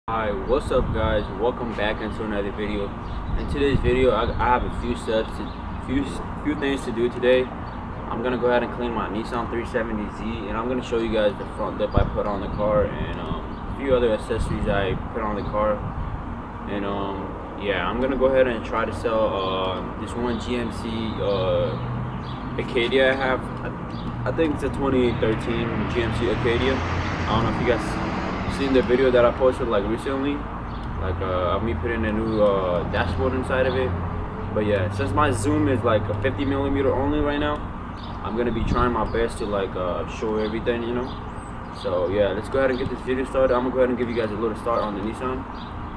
Hi, what's up guys? Welcome back into another video. In today's video, I have a few things to do today. I'm gonna go ahead and clean my Nissan 370Z, and I'm gonna show you guys the front lip I put on the car and a few other accessories I put on the car. And yeah, I'm gonna go ahead and try to sell this one GMC Acadia I have. I think it's a 2013 GMC Acadia. I don't know if you guys seen the video that I posted like recently, like of me putting a new dashboard inside of it. But yeah, since my zoom is like a 50mm only right now, I'm gonna be trying my best to like show everything, you know. So yeah, let's go ahead and get this video started. I'm gonna go ahead and give you guys a little start on the Nissan,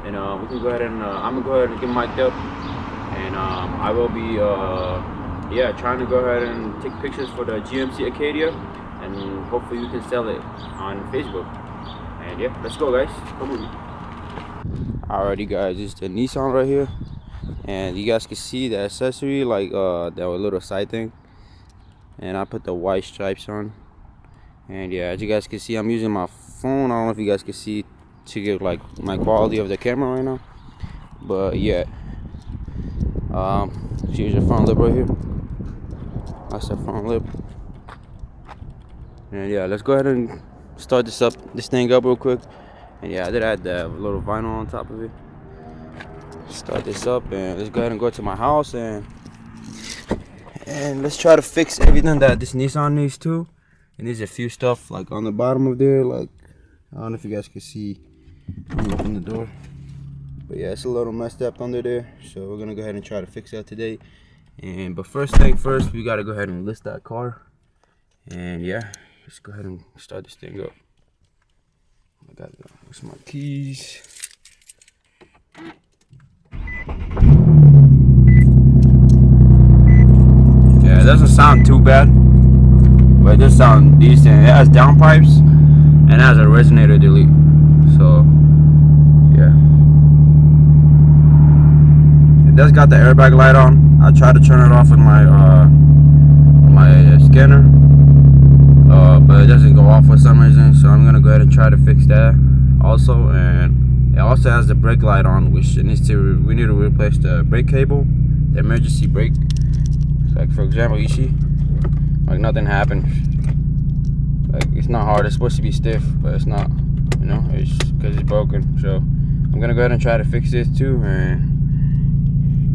and we can go ahead and I'm gonna go ahead and get mic'd up, and I will be yeah, trying to go ahead and take pictures for the GMC Acadia, and hopefully you can sell it on Facebook. And yeah, let's go guys, come with me. Alrighty guys, it's the Nissan right here, and you guys can see the accessory, like that little side thing, and I put the white stripes on. And yeah, as you guys can see, I'm using my phone. I don't know if you guys can see to get like my quality of the camera right now, but yeah, here's the front lip right here. That's the front lip. And yeah, let's go ahead and start this thing up real quick. And yeah, I did add the little vinyl on top of it. Start this up, and let's go ahead and go to my house and let's try to fix everything that this Nissan needs too. And there's a few stuff like on the bottom of there, like I don't know if you guys can see. Let me open the door. But yeah, it's a little messed up under there, so we're gonna go ahead and try to fix that today. But first thing first, we gotta go ahead and list that car. And yeah, let's go ahead and start this thing up. I got where's my keys? Yeah, it doesn't sound too bad, but it does sound decent. It has downpipes and it has a resonator delete. So yeah, it does got the airbag light on. I tried to turn it off with my scanner, but it doesn't go off for some reason, so I'm gonna go ahead and try to fix that also. And it also has the brake light on, which we need to replace the brake cable, the emergency brake. Like for example, you see, like nothing happens. Like it's not hard. It's supposed to be stiff, but it's not. You know, it's because it's broken. So I'm gonna go ahead and try to fix this too.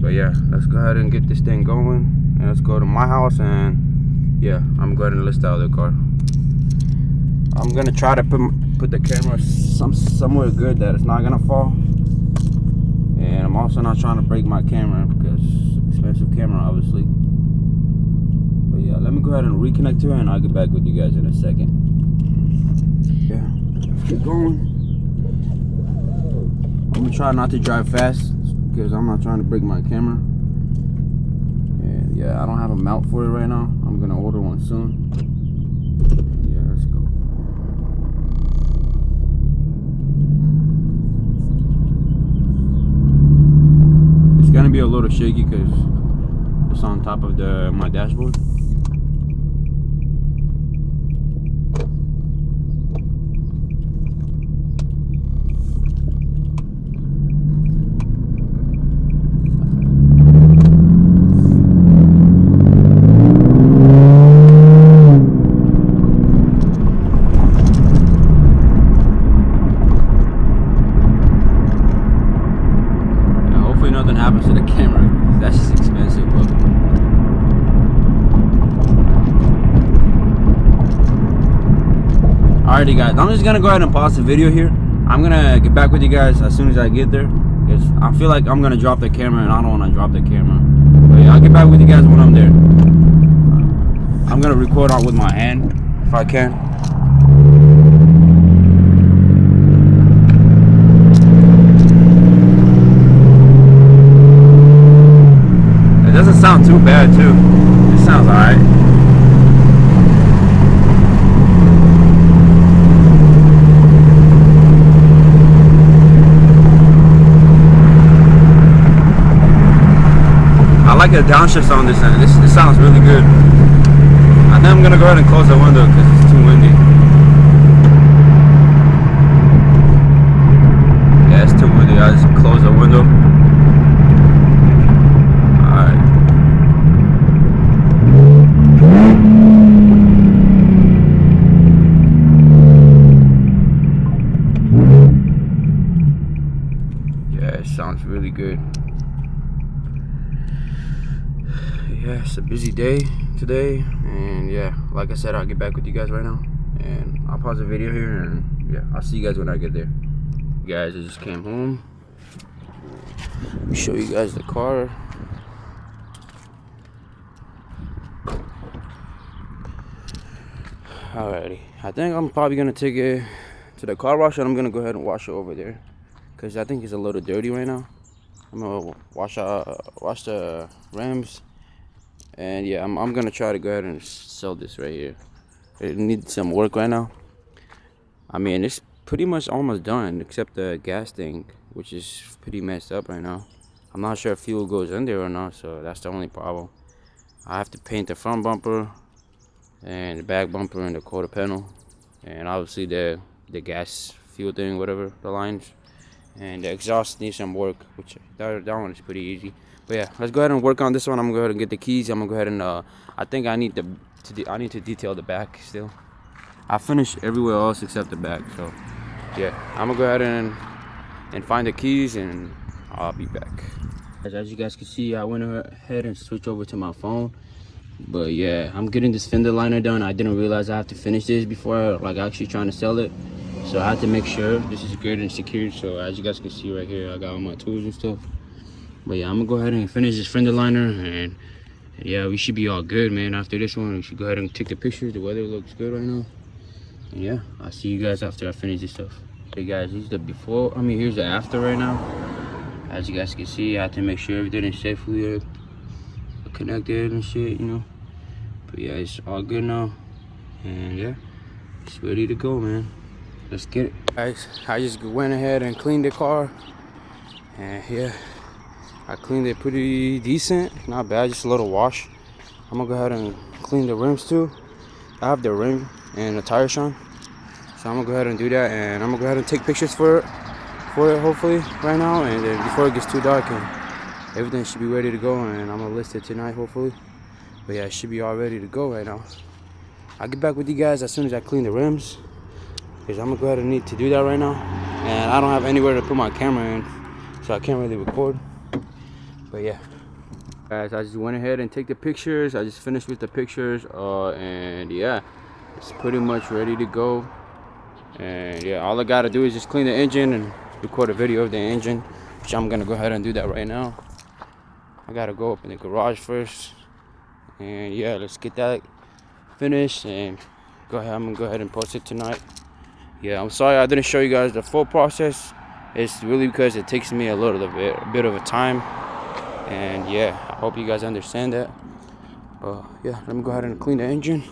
But yeah, let's go ahead and get this thing going, and let's go to my house. And yeah, I'm going to list out the car. I'm gonna try to put the camera somewhere good that it's not gonna fall. And I'm also not trying to break my camera because expensive camera, obviously. But yeah, let me go ahead and reconnect to it, and I'll get back with you guys in a second. Yeah, let's get going. I'm gonna try not to drive fast because I'm not trying to break my camera. And yeah, I don't have a mount for it right now. I'm gonna order one soon. And yeah, let's go. It's gonna be a little shaky because it's on top of my dashboard. Nothing happens to the camera. That's just expensive, bro. Alrighty guys, I'm just gonna go ahead and pause the video here. I'm gonna get back with you guys as soon as I get there, because I feel like I'm gonna drop the camera, and I don't want to drop the camera. But yeah, I'll get back with you guys when I'm there. I'm gonna record on with my hand if I can. Doesn't sound too bad too. It sounds alright. I like the downshift on this end. This sounds really good. I think I'm gonna go ahead and close the window because it's too windy. It sounds really good. Yeah, it's a busy day today, and yeah, like I said, I'll get back with you guys right now, and I'll pause the video here, and yeah, I'll see you guys when I get there. You guys, I just came home. Let me show you guys the car. Alrighty, I think I'm probably gonna take it to the car wash, and I'm gonna go ahead and wash it over there, cause I think it's a little dirty right now. I'm gonna wash the rims, and yeah, I'm gonna try to go ahead and sell this right here. It needs some work right now. I mean, it's pretty much almost done, except the gas tank, which is pretty messed up right now. I'm not sure if fuel goes in there or not, so that's the only problem. I have to paint the front bumper and the back bumper and the quarter panel, and obviously the gas fuel thing, whatever, the lines, and the exhaust needs some work, which that one is pretty easy. But yeah, let's go ahead and work on this one. I'm gonna go ahead and get the keys. I'm gonna go ahead and I think I need to detail the back still. I finished everywhere else except the back, so yeah, I'm gonna go ahead and find the keys, and I'll be back. As you guys can see, I went ahead and switched over to my phone. But yeah, I'm getting this fender liner done. I didn't realize I have to finish this before actually trying to sell it, so I had to make sure this is good and secured. So as you guys can see right here, I got all my tools and stuff. But yeah, I'm gonna go ahead and finish this fender liner, and yeah, we should be all good, man. After this one, we should go ahead and take the pictures. The weather looks good right now, and yeah, I'll see you guys after I finish this stuff. Hey guys, here's the before, here's the after right now. As you guys can see, I have to make sure everything is safely connected and shit, you know. But yeah, it's all good now, and yeah, it's ready to go, man. Let's get it. Guys, I just went ahead and cleaned the car, and yeah, I cleaned it pretty decent, not bad, just a little wash. I'm gonna go ahead and clean the rims too. I have the rim and the tire shine, so I'm gonna go ahead and do that, and I'm gonna go ahead and take pictures for it hopefully right now, and then before it gets too dark, and everything should be ready to go, and I'm gonna list it tonight hopefully. But yeah, it should be all ready to go right now. I'll get back with you guys as soon as I clean the rims, because I'm gonna go ahead and need to do that right now, and I don't have anywhere to put my camera in, so I can't really record. But yeah, guys, I just went ahead and take the pictures. I just finished with the pictures, and yeah, it's pretty much ready to go. And yeah, all I gotta do is just clean the engine and record a video of the engine, which I'm gonna go ahead and do that right now. I gotta go up in the garage first, and yeah, let's get that finished, and I'm gonna go ahead and post it tonight. Yeah, I'm sorry I didn't show you guys the full process. It's really because it takes me a bit of a time, and yeah, I hope you guys understand that. Yeah, let me go ahead and clean the engine.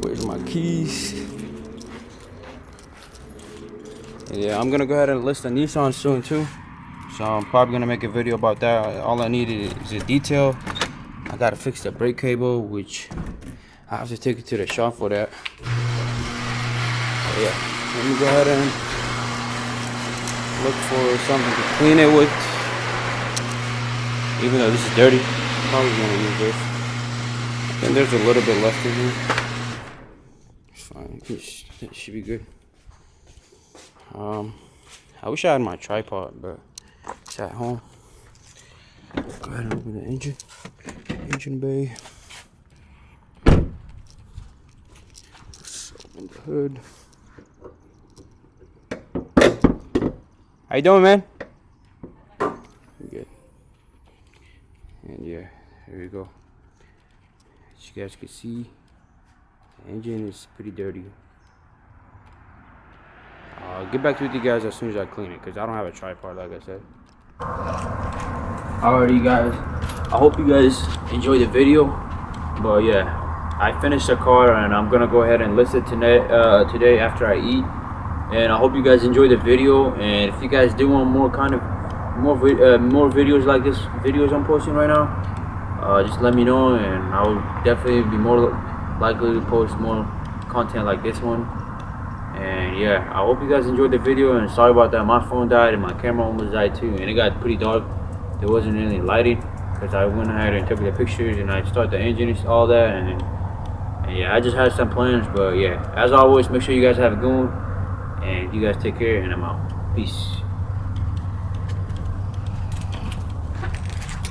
Where's my keys? And yeah, I'm gonna go ahead and list the Nissan soon too, so I'm probably gonna make a video about that. All I needed is a detail. I gotta fix the brake cable, which I have to take it to the shop for that. But yeah, let me go ahead and look for something to clean it with. Even though this is dirty, I'm probably gonna use this. And there's a little bit left in here. It's fine. It should be good. I wish I had my tripod, but it's at home. Go ahead and open the engine bay. Let's open the hood. How you doing, man? Good. And yeah, here we go. As you guys can see, the engine is pretty dirty. I'll get back with you guys as soon as I clean it, because I don't have a tripod, like I said. Alrighty guys, I hope you guys enjoyed the video. But yeah, I finished the car, and I'm gonna go ahead and list it today after I eat. And I hope you guys enjoyed the video, and if you guys do want more videos like this videos I'm posting right now, just let me know, and I will definitely be more likely to post more content like this one. And yeah, I hope you guys enjoyed the video, and sorry about that, my phone died and my camera almost died too, and it got pretty dark. There wasn't any lighting because I went ahead and took the pictures, and I started the engine and all that, and yeah, I just had some plans. But yeah, as always, make sure you guys have a good one, And you guys take care, and I'm out. Peace.